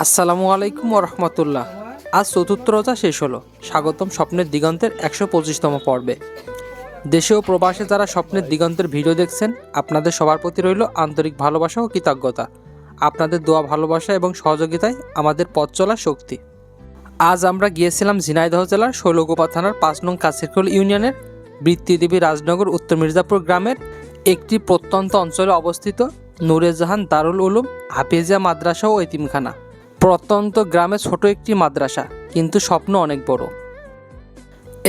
আসসালামু আলাইকুম ওরহমতুল্লাহ। আজ চতুর্থ রোজা শেষ হলো। স্বাগতম স্বপ্নের দিগন্তের 125তম পর্বে। দেশে ও প্রবাসে যারা স্বপ্নের দিগন্তের ভিডিও দেখছেন, আপনাদের সবার প্রতি রইল আন্তরিক ভালোবাসা ও কৃতজ্ঞতা। আপনাদের দোয়া, ভালোবাসা এবং সহযোগিতায় আমাদের পথ চলার শক্তি। আজ আমরা গিয়েছিলাম ঝিনাইদহ জেলার শৈলকুপা থানার 5 নং কাছিরখোল ইউনিয়নের বৃত্তিদেবী রাজনগর উত্তর মির্জাপুর গ্রামের একটি প্রত্যন্ত অঞ্চলে অবস্থিত নূরে জাহান দারুল উলুম হাফিজিয়া মাদ্রাসা ও এতিমখানা। প্রত্যন্ত গ্রামে ছোট একটি মাদ্রাসা, কিন্তু স্বপ্ন অনেক বড়।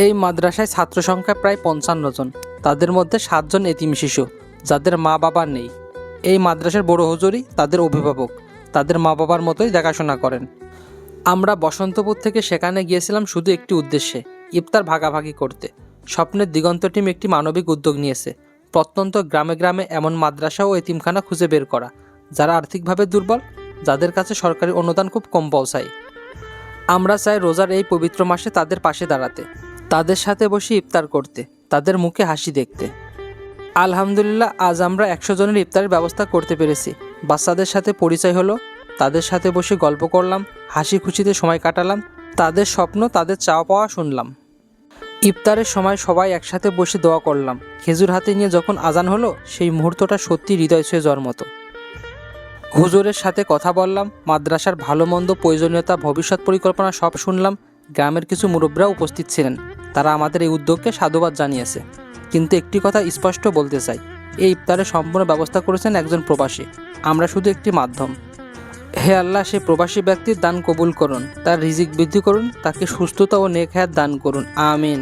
এই মাদ্রাসায় ছাত্র সংখ্যা প্রায় 55 জন। তাদের মধ্যে 7 জন এতিম শিশু, যাদের মা বাবা নেই। এই মাদ্রাসার বড় হুজুরই তাদের অভিভাবক, তাদের মা বাবার মতোই দেখাশোনা করেন। আমরা বসন্তপুর থেকে সেখানে গিয়েছিলাম শুধু একটি উদ্দেশ্যে, ইফতার ভাগাভাগি করতে। স্বপ্নের দিগন্ত টিম একটি মানবিক উদ্যোগ নিয়েছে, প্রত্যন্ত গ্রামে গ্রামে এমন মাদ্রাসা ও এতিমখানা খুঁজে বের করা, যারা আর্থিকভাবে দুর্বল, যাদের কাছে সরকারি অনুদান খুব কম পৌঁছায়। আমরা চাই রোজার এই পবিত্র মাসে তাদের পাশে দাঁড়াতে, তাদের সাথে বসে ইফতার করতে, তাদের মুখে হাসি দেখতে। আলহামদুলিল্লাহ, আজ আমরা 100 জনের ইফতারের ব্যবস্থা করতে পেরেছি। বাচ্চাদের সাথে পরিচয় হলো, তাদের সাথে বসে গল্প করলাম, হাসি খুশিতে সময় কাটালাম, তাদের স্বপ্ন, তাদের চাওয়া পাওয়া শুনলাম। ইফতারের সময় সবাই একসাথে বসে দোয়া করলাম। খেজুর হাতে নিয়ে যখন আজান হলো, সেই মুহূর্তটা সত্যি হৃদয় ছুঁয়ে যাওয়ার মতো। হুজুরের সাথে কথা বললাম, মাদ্রাসার ভালো মন্দ, প্রয়োজনীয়তা, ভবিষ্যৎ পরিকল্পনা সব শুনলাম। গ্রামের কিছু মুরব্বীরা উপস্থিত ছিলেন, তারা আমাদের এই উদ্যোগকে সাধুবাদ জানিয়েছে। কিন্তু একটি কথা স্পষ্ট বলতে চাই, এই ইফতারের সম্পূর্ণ ব্যবস্থা করেছেন একজন প্রবাসী, আমরা শুধু একটি মাধ্যম। হে আল্লাহ, সে প্রবাসী ব্যক্তির দান কবুল করুন, তার রিজিক বৃদ্ধি করুন, তাকে সুস্থতা ও নেক হায়াত দান করুন, আমিন।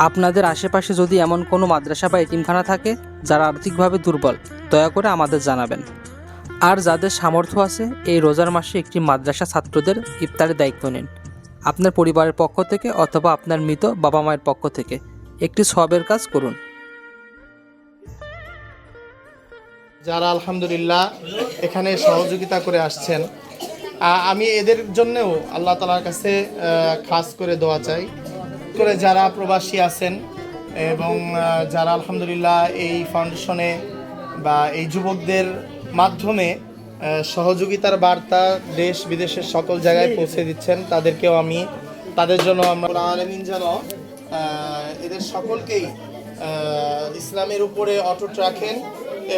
আপনাদের আশেপাশে যদি এমন কোনো মাদ্রাসা বা এতিমখানা থাকে যারা আর্থিকভাবে দুর্বল, দয়া করে আমাদের জানাবেন। আর যাদের সামর্থ্য আছে, এই রোজার মাসে একটি মাদ্রাসা ছাত্রদের ইফতারের দায়িত্ব নিন। আপনার পরিবারের পক্ষ থেকে অথবা আপনার মৃত বাবা মায়ের পক্ষ থেকে একটি সওয়াবের কাজ করুন। যারা আলহামদুলিল্লাহ এখানে সহযোগিতা করে আসছেন, আমি এদের জন্যও আল্লাহ তাআলার কাছে খাস করে দোয়া চাই করে যারা প্রবাসী আছেন এবং যারা আলহামদুলিল্লাহ এই ফাউন্ডেশনে বা এই যুবকদের মাধ্যমে সহযোগিতার বার্তা দেশ বিদেশের সকল জায়গায় পৌঁছে দিচ্ছেন, তাদেরকেও আমি তাদের জন্য আমরা আলামিন যেন এদের সকলকেই ইসলামের উপরে অটুট রাখেন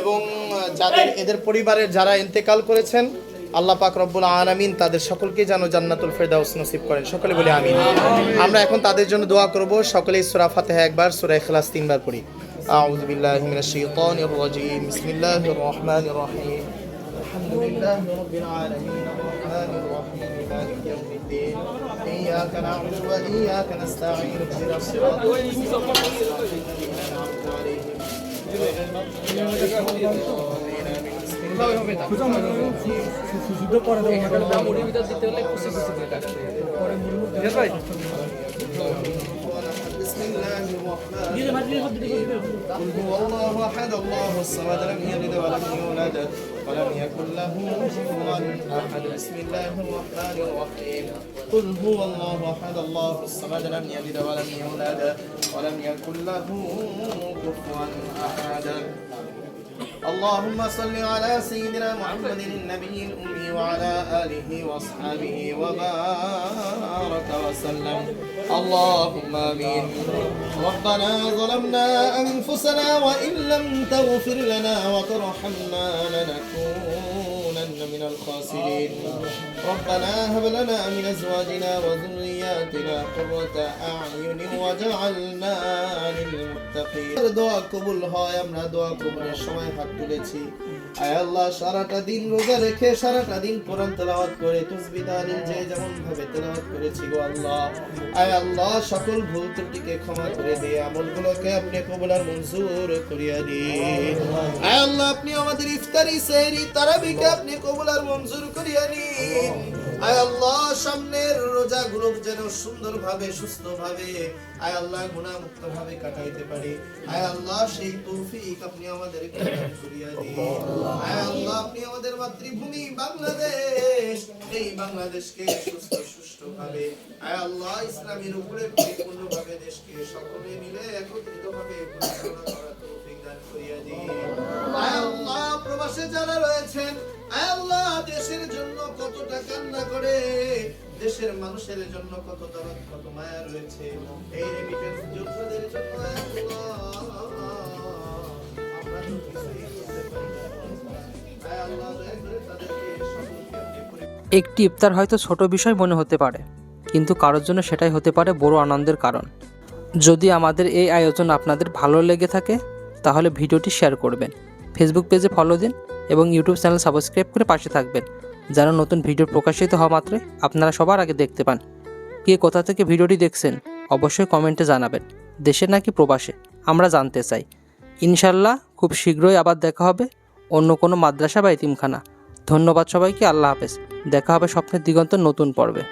এবং যাদের এদের পরিবারের যারা ইন্তেকাল করেছেন, আল্লাহ পাক রব্বুল আলামিন তাদের সকলকে যেন জান্নাতুল ফেরদাউস নসিব করেন। সকলে বলি আমিন। আমরা এখন তাদের জন্য দোয়া করব। সকলেই সূরা ফাতিহা একবার, সূরা ইখলাস 3 বার পড়ি। আউযু বিল্লাহি মিনাশ শাইতানির রাজীম। বিসমিল্লাহির রহমানির রহিম। আলহামদুলিল্লাহি রাব্বিল আলামিন। আর-রাহমানির রহিম। মালিকি ইয়াউমিদ্দিন। ইয়্যাকা না'বুদু ওয়া ইয়্যাকা নাস্তাঈন। ইহদিনাস সিরাতাল بسم الله الرحمن الرحيم قل هو الله احد الله الصمد لم يلد ولم يولد ولم يكن له كفوا احد بسم الله الرحمن الرحيم قل هو الله احد الله الصمد لم يلد ولم يولد ولم يكن له كفوا احد اللهم صل على سيدنا محمد النبي الأمي وعلى آله وأصحابه وبارك وسلم اللهم آمين ربنا ظلمنا أنفسنا وإن لم تغفر لنا وترحمنا لنكونن من الخاسرين ربنا هب لنا من أزواجنا وذرياتنا قرة أعين وجعلنا للمتقين দোয়া কবুল হয়। আমরা দোয়া কবুলের সময় হাত তুলেছি। আয় আল্লাহ, সারাটা দিন রোজা রেখে সারাটা দিন কোরআন তেলাওয়াত করে তাসবিহ তাহলিল যে যেমন ভাবে তেলাওয়াত করেছি গো আল্লাহ, আয় আল্লাহ সকল ভুল ত্রুটিকে ক্ষমা করে দিয়ে আমলগুলোকে আপনি কবুল আর মঞ্জুর করিয়া দিন। আয় আল্লাহ, আপনি আমাদের ইফতারি, সেহরি, তারাবিকে আপনি কবুল আর মঞ্জুর করিয়া নিন। আয় আল্লাহ, সামনের রোজাগুলো যেন সুন্দরভাবে, সুস্থভাবে, আয় আল্লাহ গুনাহমুক্ত ভাবে কাটাইতে পারি। আয় আল্লাহ, সেই তৌফিক আপনি আমাদেরকে দান করিয়া দিন। আয় আল্লাহ, আপনি আমাদের মাতৃভূমি বাংলাদেশ, এই বাংলাদেশকে সুষ্ঠুভাবে, আয় আল্লাহ ইসলামের উপরে পরিপূর্ণভাবে দেশকে সকলে মিলে একত্রিতভাবে পরিচালনা করার তৌফিক দান করিয়ে দিন। আয় আল্লাহ, প্রবাসে যারা রয়েছেন, আয় আল্লাহ, দেশের জন্য কতটা কান্না করে, দেশের মানুষের জন্য কত দরদ, কত মায়া রয়েছে, এই রেমিটেন্স যোদ্ধাদের জন্য আয় আল্লাহ, আমরা তো কিছুই করতে পারি না। আয় আল্লাহ, দয়া করে তাদেরকে সকলকে আপনি পরিপূর্ণ একটি ইফতার হয়তো ছোট বিষয় মনে হতে পারে, কিন্তু কারোর জন্য সেটাই হতে পারে বড় আনন্দের কারণ। যদি আমাদের এই আয়োজন আপনাদের ভালো লেগে থাকে তাহলে ভিডিওটি শেয়ার করবেন, ফেসবুক পেজে ফলো দিন এবং ইউটিউব চ্যানেল সাবস্ক্রাইব করে পাশে থাকবেন, যেন নতুন ভিডিও প্রকাশিত হওয়া মাত্রই আপনারা সবার আগে দেখতে পান। কে কোথা থেকে ভিডিওটি দেখছেন অবশ্যই কমেন্টে জানাবেন, দেশে নাকি প্রবাসে আমরা জানতে চাই। ইনশাল্লাহ খুব শীঘ্রই আবার দেখা হবে অন্য কোনো মাদ্রাসা বা এতিমখানা। ধন্যবাদ সবাইকে, আল্লাহ হাফেজ। দেখা হবে স্বপ্নের দিগন্তের নতুন পর্বে।